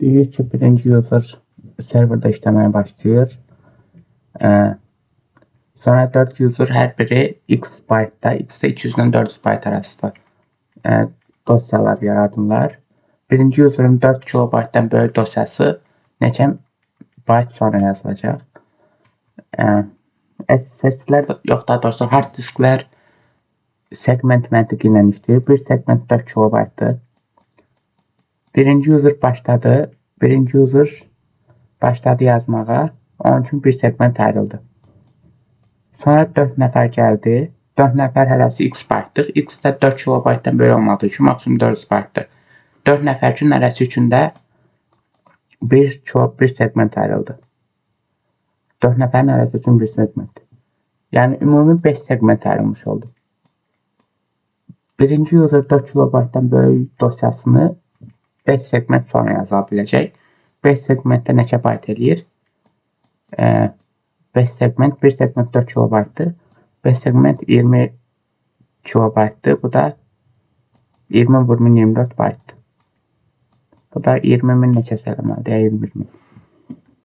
Deyirik ki, birinci user serverda işləməyə başlayır. Sonra 4 user hər biri x byte-da, x-də 200-dən 400 byte arasında dosyalar yaradırlar. Birinci user'ın 4 kilobaytdan böyük dosyası neçə byte sonra yazılacaq. SSD-lər yox, daha doğrusu hard disklər segment məntiqi ilə işləyir. Bir segment 4 kilobaytdır. Birinci user başladı yazmağa. Onun üçün bir segment ayrıldı. Sonra 4 nəfər gəldi. 4 nəfər hərəsi x byte'dır. X də 4 kilobaytdan böyük olmadığı üçün maksimum 400 byte'dır. 4 nəfər üçün hərəsi üçün də bir segment ayrıldı. 4 nəfərin hərəsi üçün bir segment. Yəni ümumi 5 segment ayrılmış oldu. Birinci user 4 kilobaytdan böyük dosyasını 5 segment sonra yaza biləcək. 5 segmentdə neçə byte eləyir? 5 segment, 1 segment 4 kilobaytdır. 5 segment 20 kilobaytdır. Bu da 20 vurmun 24 byte'dır. Bu da 20.000 neçəsə eləməlidir, 20.000.